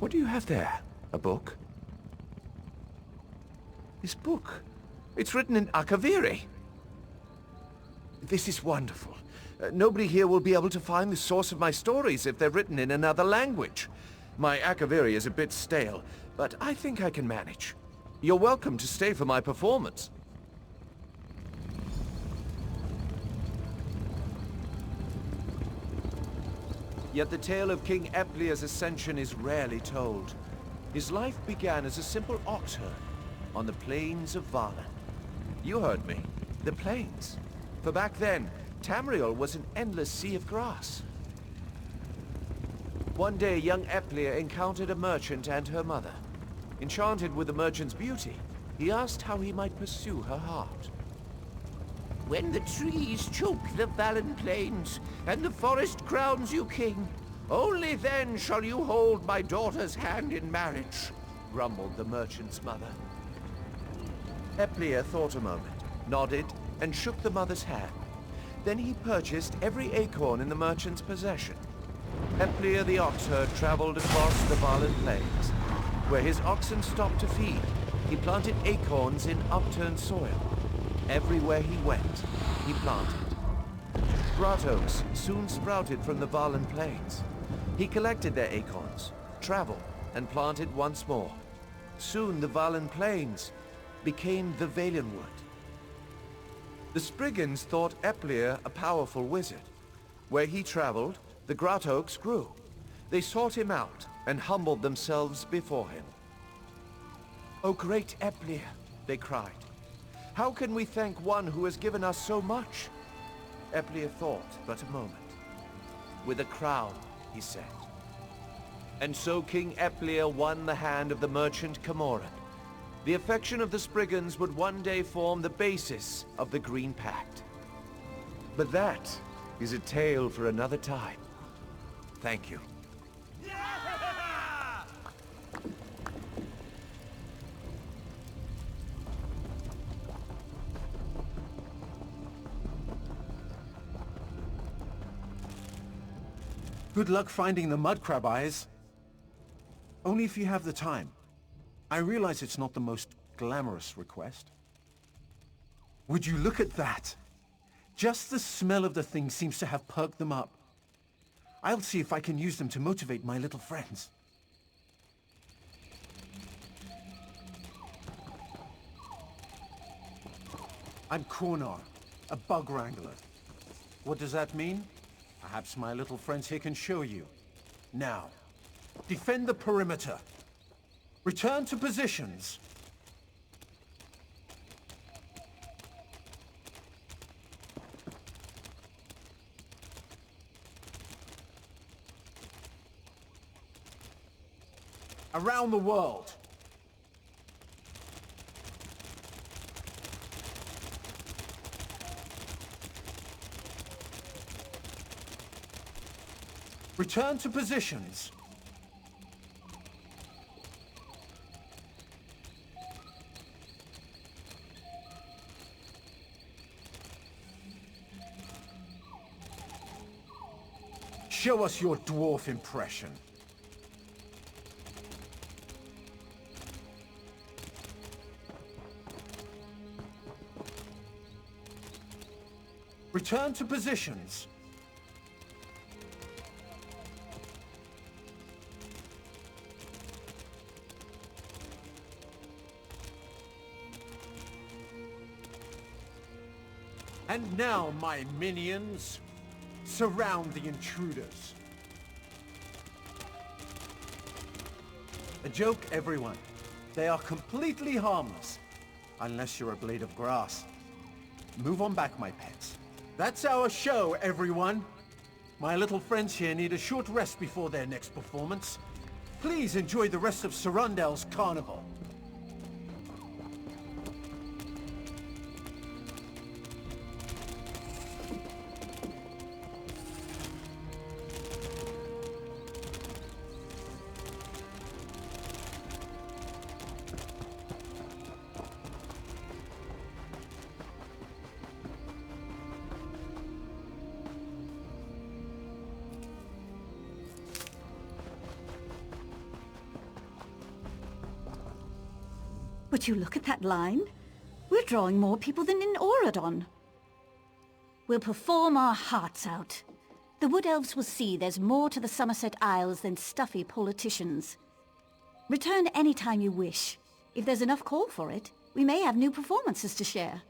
What do you have there? A book? This book? It's written in Akaviri. This is wonderful. Nobody here will be able to find the source of my stories if they're written in another language. My Akaviri is a bit stale, but I think I can manage. You're welcome to stay for my performance. Yet the tale of King Eplear's ascension is rarely told. His life began as a simple ox herd on the plains of Valen. You heard me. The plains. For back then, Tamriel was an endless sea of grass. One day, young Eplear encountered a merchant and her mother. Enchanted with the merchant's beauty, he asked how he might pursue her heart. When the trees choke the Valen plains, and the forest crowns you king, only then shall you hold my daughter's hand in marriage, grumbled the merchant's mother. Eplear thought a moment, nodded, and shook the mother's hand. Then he purchased every acorn in the merchant's possession. Eplear the oxherd traveled across the Valen plains. Where his oxen stopped to feed, he planted acorns in upturned soil. Everywhere he went, he planted. Grottos soon sprouted from the Valen plains. He collected their acorns, traveled, and planted once more. Soon the Valen plains became the Valenwood. The Spriggans thought Eplear a powerful wizard. Where he traveled, the Grottoaks grew. They sought him out and humbled themselves before him. "O great Eplear," they cried. "How can we thank one who has given us so much?" Eplear thought but a moment. "With a crown," he said. And so King Eplear won the hand of the merchant Camoran. The affection of the Spriggans would one day form the basis of the Green Pact. But that is a tale for another time. Thank you. Good luck finding the mud crab eyes. Only if you have the time. I realize it's not the most glamorous request. Would you look at that? Just the smell of the thing seems to have perked them up. I'll see if I can use them to motivate my little friends. I'm Kornar, a bug wrangler. What does that mean? Perhaps my little friends here can show you. Now, defend the perimeter. Return to positions. Around the world. Return to positions. Show us your dwarf impression. Return to positions. And now, my minions, surround the intruders. A joke, everyone. They are completely harmless, unless you're a blade of grass. Move on back, my pets. That's our show, everyone. My little friends here need a short rest before their next performance. Please enjoy the rest of Surundel's carnival. But you look at that line. We're drawing more people than in Auradon. We'll perform our hearts out. The Wood Elves will see there's more to the Somerset Isles than stuffy politicians. Return any time you wish. If there's enough call for it, we may have new performances to share.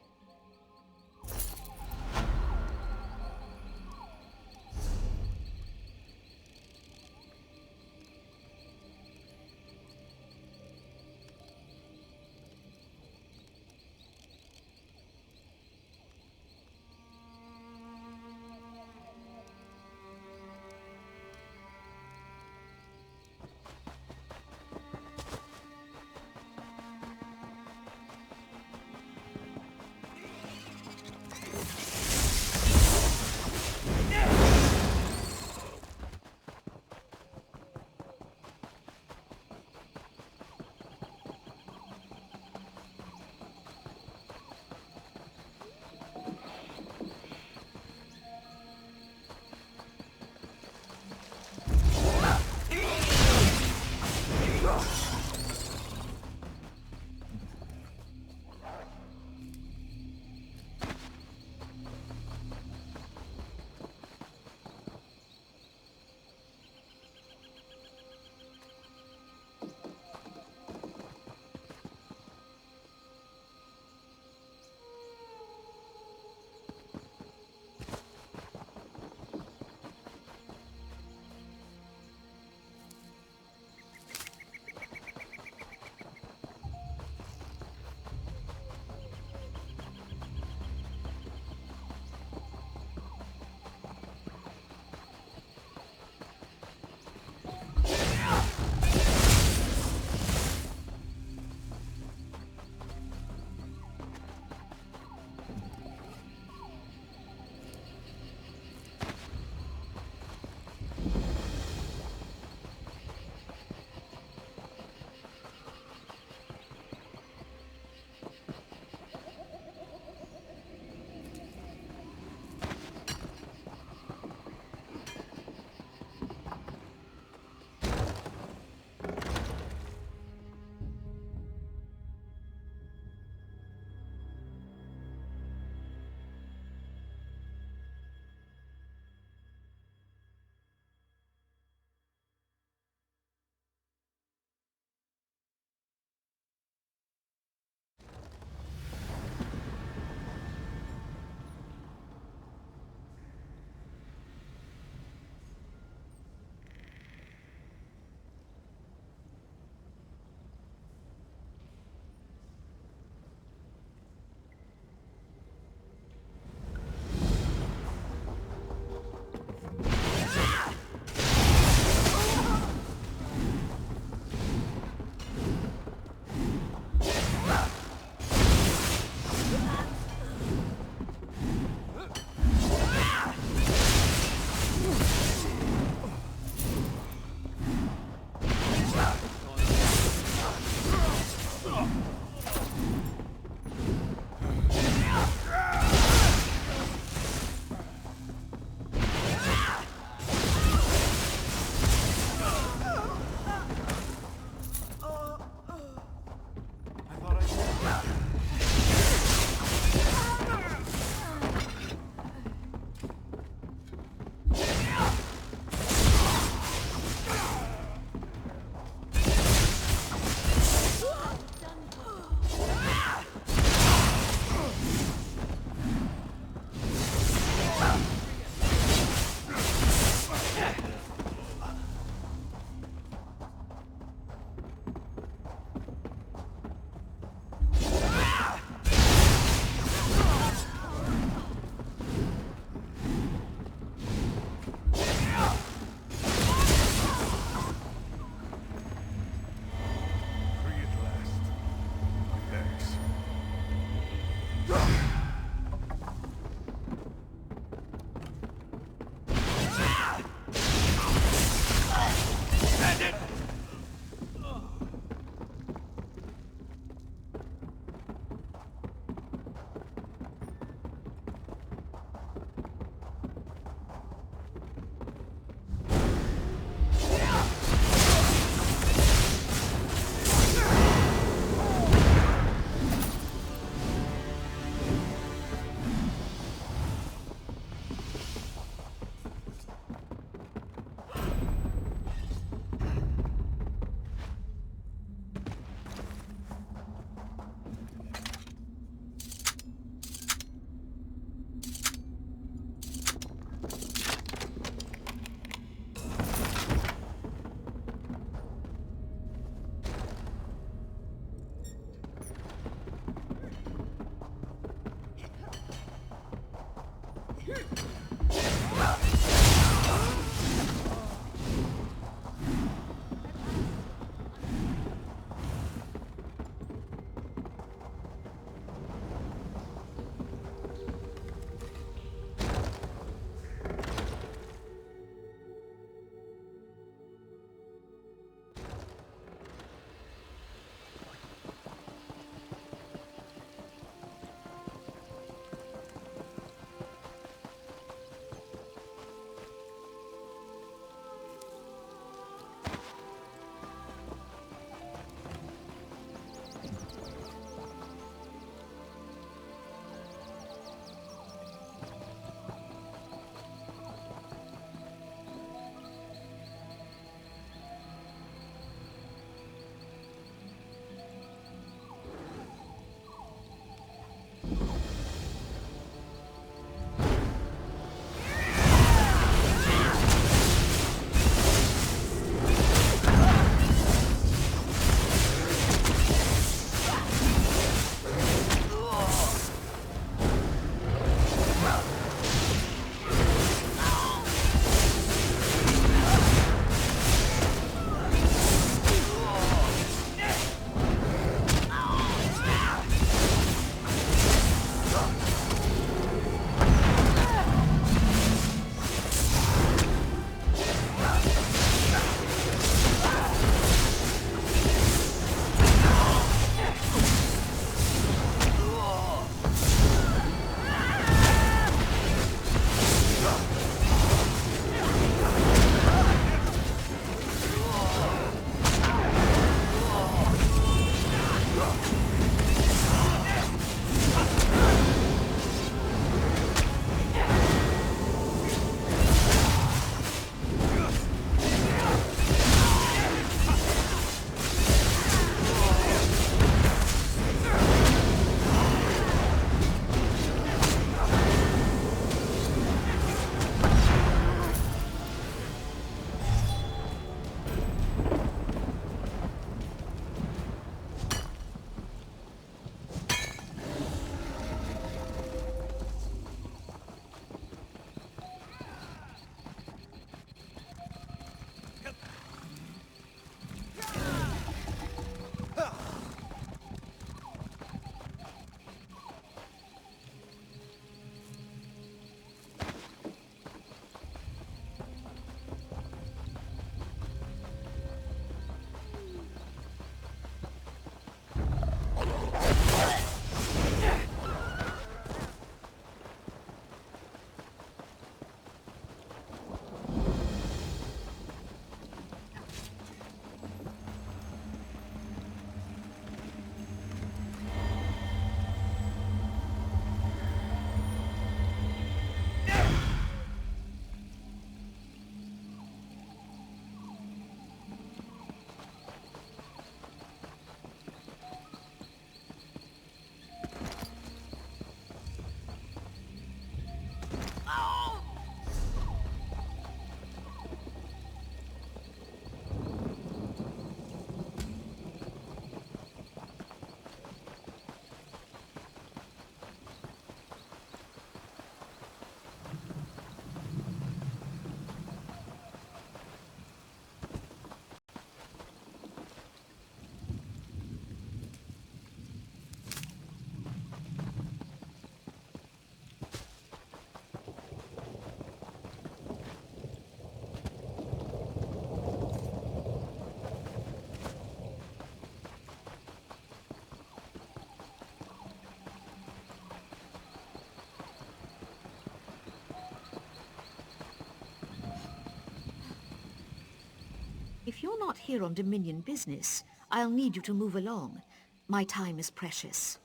If you're not here on Dominion business, I'll need you to move along. My time is precious.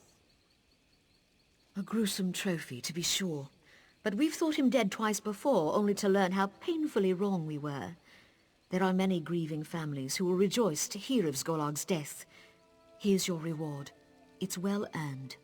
A gruesome trophy, to be sure. But we've thought him dead twice before, only to learn how painfully wrong we were. There are many grieving families who will rejoice to hear of Zgolag's death. Here's your reward. It's well earned.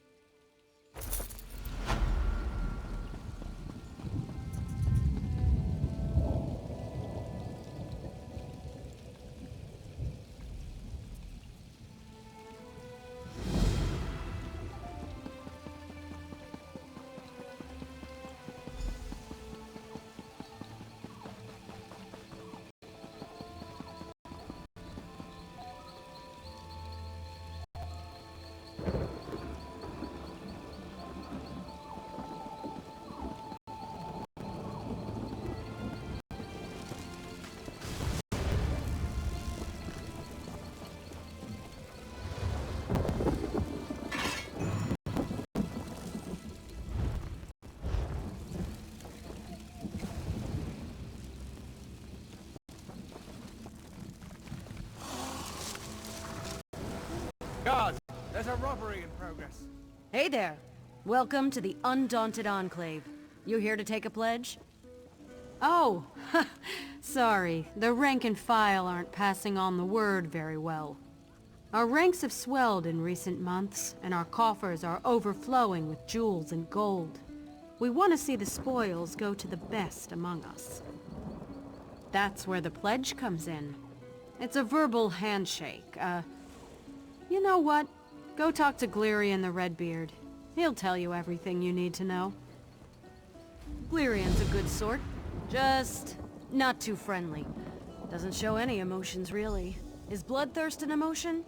Guards, there's a robbery in progress. Hey there. Welcome to the Undaunted Enclave. You here to take a pledge? Oh, sorry. The rank and file aren't passing on the word very well. Our ranks have swelled in recent months, and our coffers are overflowing with jewels and gold. We want to see the spoils go to the best among us. That's where the pledge comes in. It's a verbal handshake, You know what? Go talk to Glirian the Redbeard. He'll tell you everything you need to know. Glirian's a good sort. Just not too friendly. Doesn't show any emotions, really. Is bloodthirst an emotion?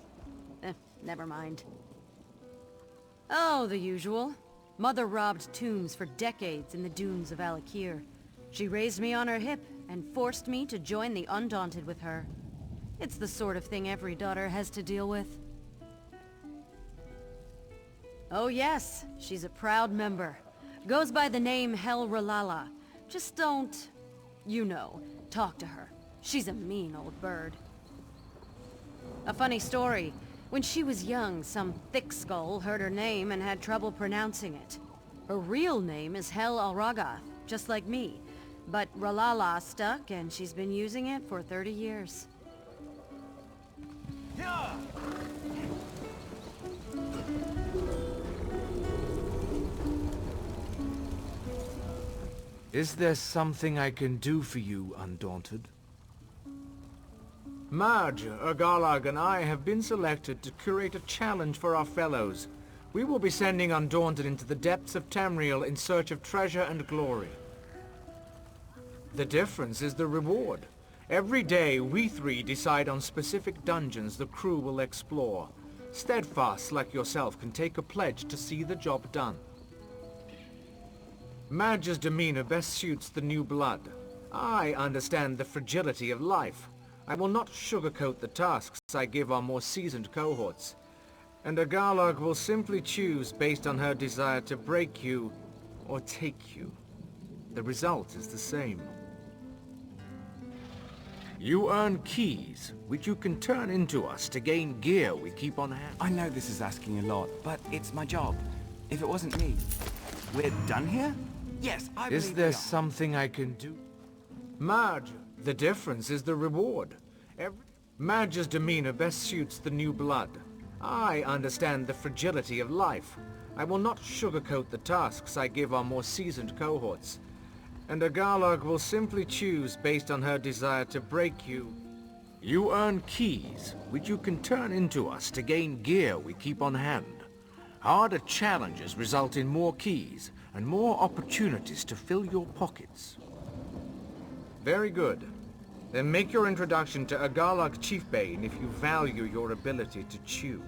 Never mind. Oh, the usual. Mother robbed tombs for decades in the dunes of Alakir. She raised me on her hip and forced me to join the Undaunted with her. It's the sort of thing every daughter has to deal with. Oh yes, she's a proud member. Goes by the name Hel Ralala. Just don't, you know, talk to her. She's a mean old bird. A funny story. When she was young, some thick skull heard her name and had trouble pronouncing it. Her real name is Hel Alragath, just like me. But Ralala stuck, and she's been using it for 30 years. Yeah! Is there something I can do for you, Undaunted? Marge, Urgalag and I have been selected to curate a challenge for our fellows. We will be sending Undaunted into the depths of Tamriel in search of treasure and glory. The difference is the reward. Every day, we three decide on specific dungeons the crew will explore. Steadfast like yourself can take a pledge to see the job done. Madge's demeanor best suits the new blood. I understand the fragility of life. I will not sugarcoat the tasks I give our more seasoned cohorts. And Urgalag will simply choose based on her desire to break you or take you. The result is the same. You earn keys, which you can turn into us to gain gear we keep on hand. I know this is asking a lot, but it's my job. If it wasn't me... We're done here? Yes, I believe Is there we are. something I can do? Marge, the difference is the reward. Madge's demeanor best suits the new blood. I understand the fragility of life. I will not sugarcoat the tasks I give our more seasoned cohorts. And Urgalag will simply choose based on her desire to break you. You earn keys, which you can turn into us to gain gear we keep on hand. Harder challenges result in more keys, and more opportunities to fill your pockets. Very good. Then make your introduction to Urgalag Chiefbane if you value your ability to chew.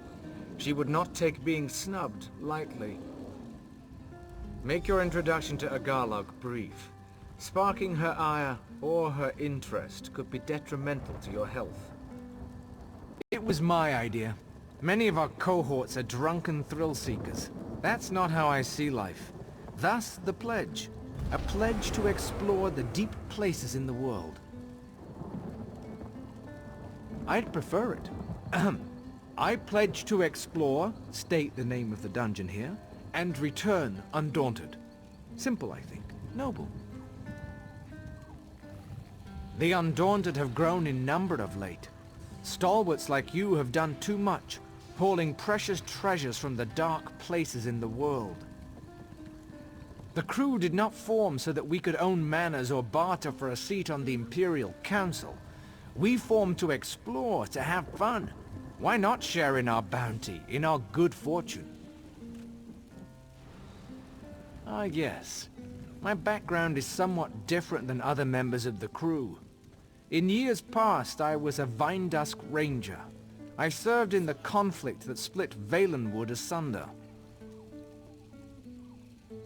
She would not take being snubbed lightly. Make your introduction to Urgalag brief. Sparking her ire or her interest could be detrimental to your health. It was my idea. Many of our cohorts are drunken thrill-seekers. That's not how I see life. Thus, the pledge. A pledge to explore the deep places in the world. I'd prefer it. Ahem. I pledge to explore, state the name of the dungeon here, and return undaunted. Simple, I think. Noble. The Undaunted have grown in number of late. Stalwarts like you have done too much, hauling precious treasures from the dark places in the world. The crew did not form so that we could own manors or barter for a seat on the Imperial Council. We formed to explore, to have fun. Why not share in our bounty, in our good fortune? Ah, yes. My background is somewhat different than other members of the crew. In years past, I was a Vinedusk Ranger. I served in the conflict that split Valenwood asunder.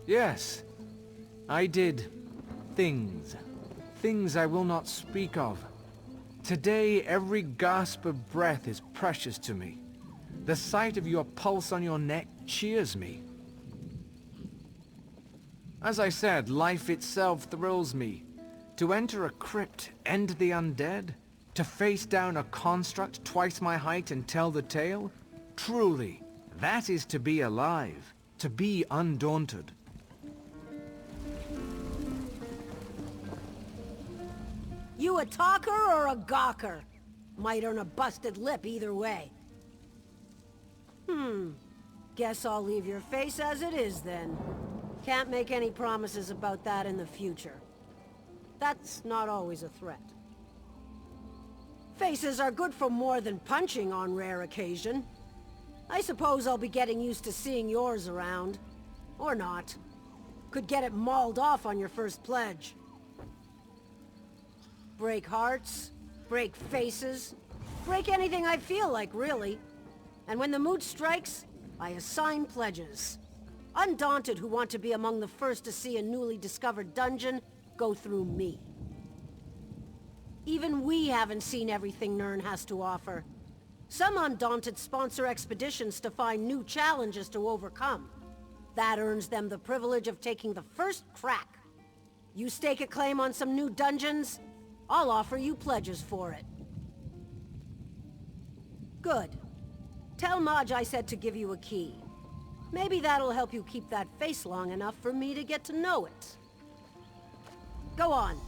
Yes, I did things. Things I will not speak of. Today, every gasp of breath is precious to me. The sight of your pulse on your neck cheers me. As I said, life itself thrills me. To enter a crypt, end the undead? To face down a construct twice my height and tell the tale? Truly, that is to be alive, to be undaunted. You a talker or a gawker? Might earn a busted lip either way. Guess I'll leave your face as it is then. Can't make any promises about that in the future. That's not always a threat. Faces are good for more than punching on rare occasion. I suppose I'll be getting used to seeing yours around. Or not. Could get it mauled off on your first pledge. Break hearts, break faces, break anything I feel like, really. And when the mood strikes, I assign pledges. Undaunted who want to be among the first to see a newly discovered dungeon go through me. Even we haven't seen everything Nirn has to offer. Some Undaunted sponsor expeditions to find new challenges to overcome. That earns them the privilege of taking the first crack. You stake a claim on some new dungeons, I'll offer you pledges for it. Good. Tell Maj I said to give you a key. Maybe that'll help you keep that face long enough for me to get to know it. Go on.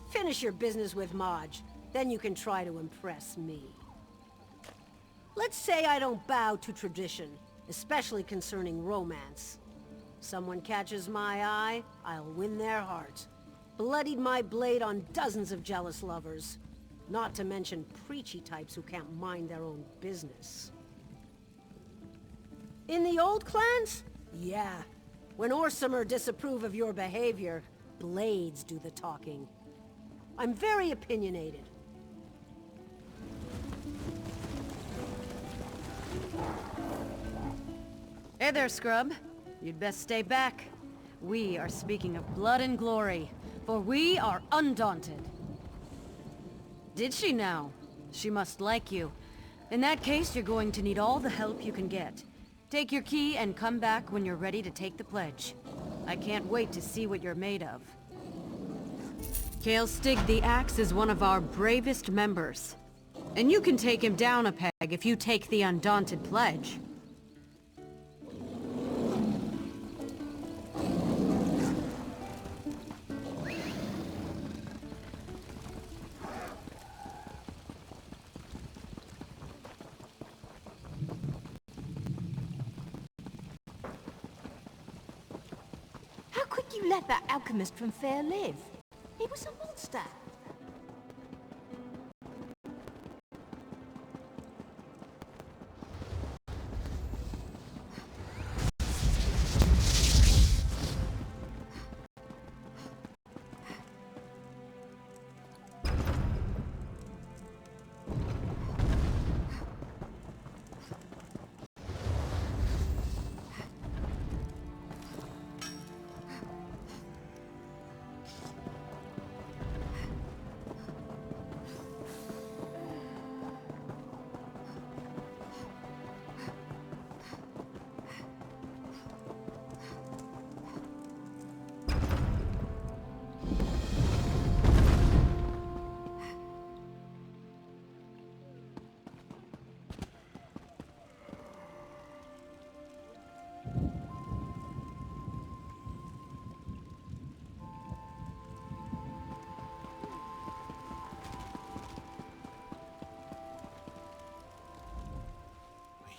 Finish your business with Maj. Then you can try to impress me. Let's say I don't bow to tradition, especially concerning romance. Someone catches my eye, I'll win their heart. Bloodied my blade on dozens of jealous lovers. Not to mention preachy types who can't mind their own business. In the old clans? Yeah. When Orsimer disapprove of your behavior, blades do the talking. I'm very opinionated. Hey there, scrub. You'd best stay back. We are speaking of blood and glory, for we are undaunted. Did she now? She must like you. In that case, you're going to need all the help you can get. Take your key and come back when you're ready to take the pledge. I can't wait to see what you're made of. Kaelstig the Axe is one of our bravest members. And you can take him down a peg if you take the Undaunted pledge. How could you let that alchemist from Fair live? He was a monster.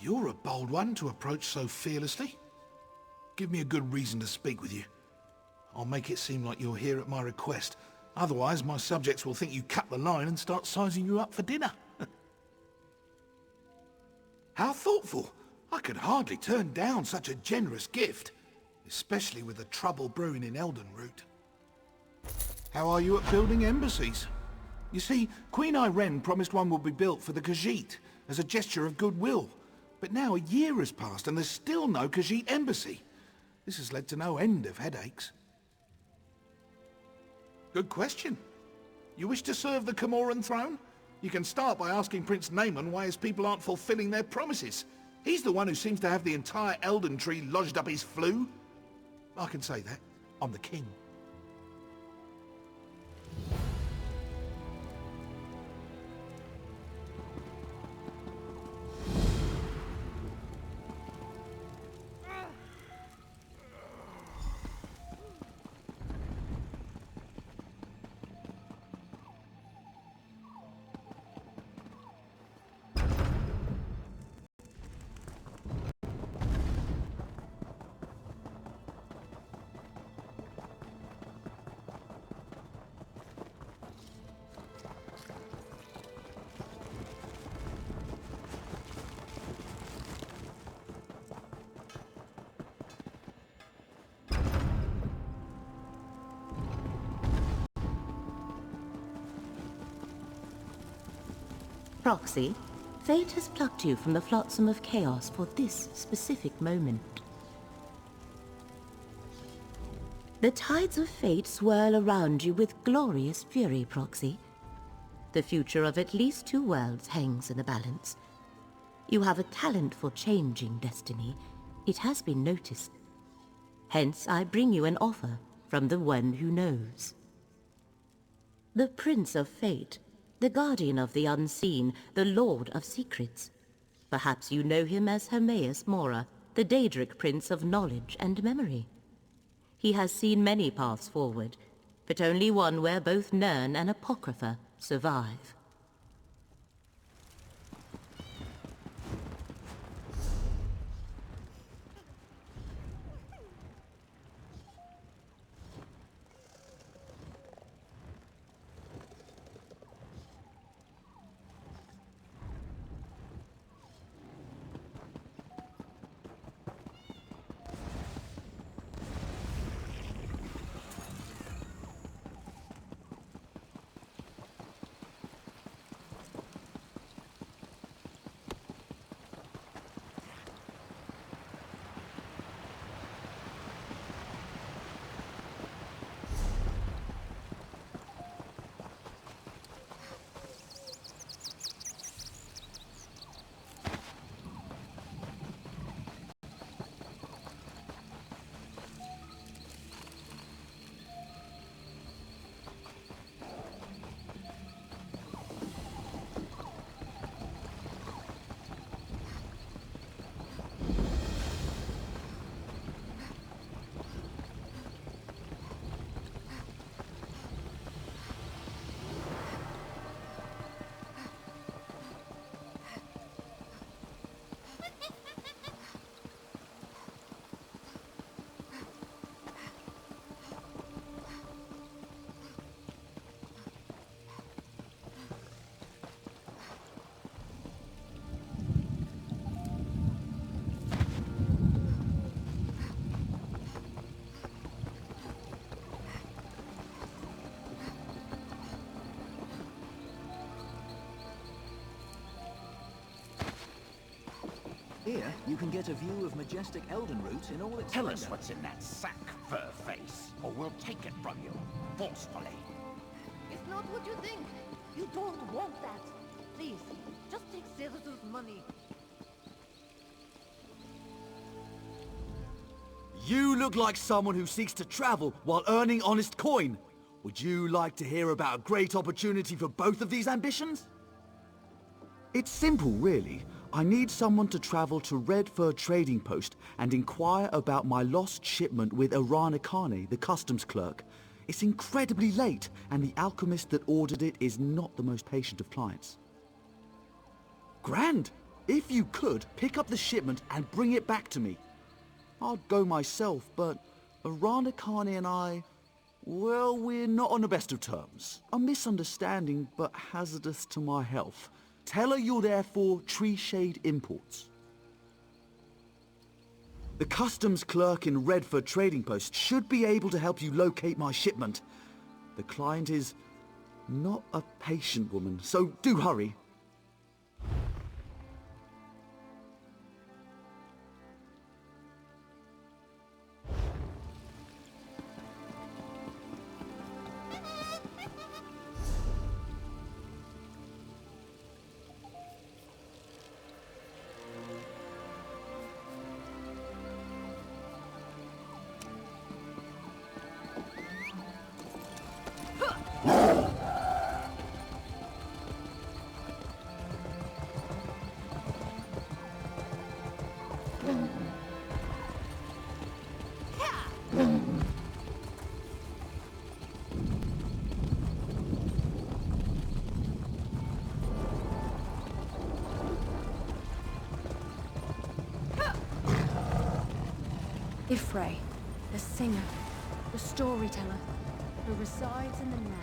You're a bold one to approach so fearlessly. Give me a good reason to speak with you. I'll make it seem like you're here at my request. Otherwise, my subjects will think you cut the line and start sizing you up for dinner. How thoughtful. I could hardly turn down such a generous gift, especially with the trouble brewing in Eldenroot. How are you at building embassies? You see, Queen Irene promised one would be built for the Khajiit as a gesture of goodwill. But now a year has passed and there's still no Khajiit embassy. This has led to no end of headaches. Good question. You wish to serve the Camoran throne? You can start by asking Prince Naaman why his people aren't fulfilling their promises. He's the one who seems to have the entire Elden Tree lodged up his flue. I can say that. I'm the king. Proxy, fate has plucked you from the flotsam of chaos for this specific moment. The tides of fate swirl around you with glorious fury, Proxy. The future of at least 2 worlds hangs in the balance. You have a talent for changing destiny. It has been noticed. Hence, I bring you an offer from the one who knows. The Prince of Fate, the Guardian of the Unseen, the Lord of Secrets. Perhaps you know him as Hermaeus Mora, the Daedric Prince of Knowledge and Memory. He has seen many paths forward, but only one where both Nirn and Apocrypha survive. Here, you can get a view of majestic Eldenroot in all its Tell us splendor. what's in that sack, Furface, or we'll take it from you, forcefully. It's not what you think. You don't want that. Please, just take Zerzu's money. You look like someone who seeks to travel while earning honest coin. Would you like to hear about a great opportunity for both of these ambitions? It's simple, really. I need someone to travel to Redfur Trading Post and inquire about my lost shipment with Aranikane, the customs clerk. It's incredibly late, and the alchemist that ordered it is not the most patient of clients. Grand! If you could, pick up the shipment and bring it back to me. I'd go myself, but Aranakani and I... well, we're not on the best of terms. A misunderstanding, but hazardous to my health. Tell her you're there for Tree Shade Imports. The customs clerk in Redford Trading Post should be able to help you locate my shipment. The client is not a patient woman, so do hurry. Ifray, the singer, the storyteller, who resides in the now.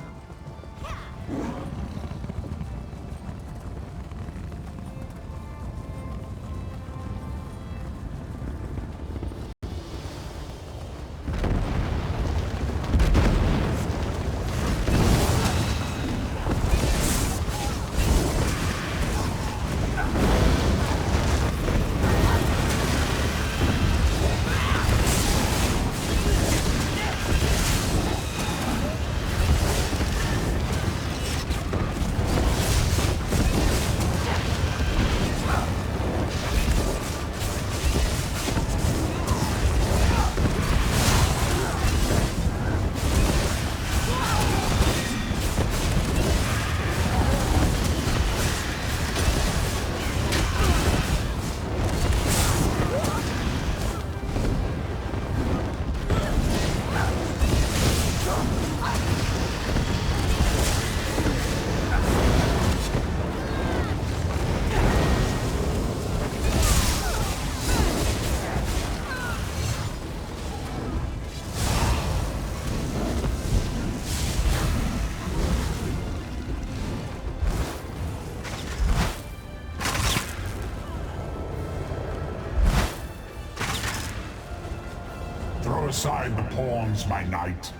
Throw aside the pawns, my knight,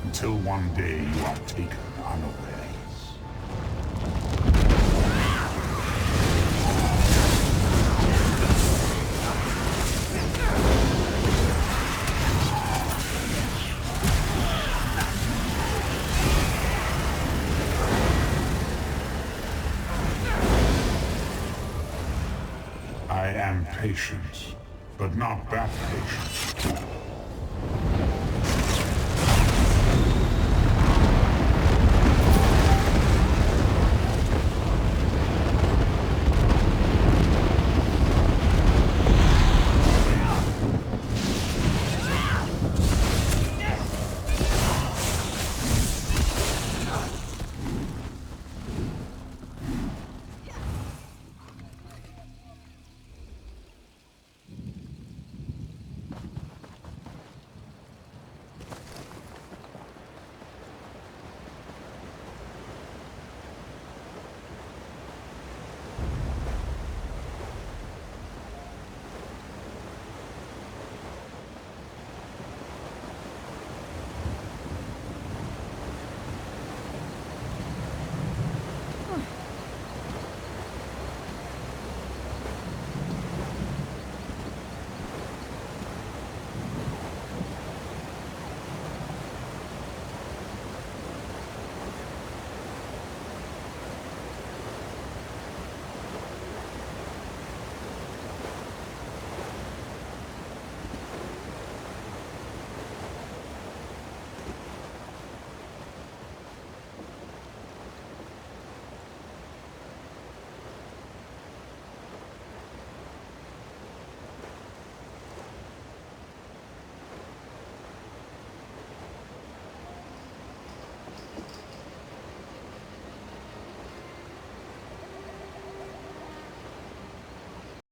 until one day you are taken unawares. I am patient, but not that patient.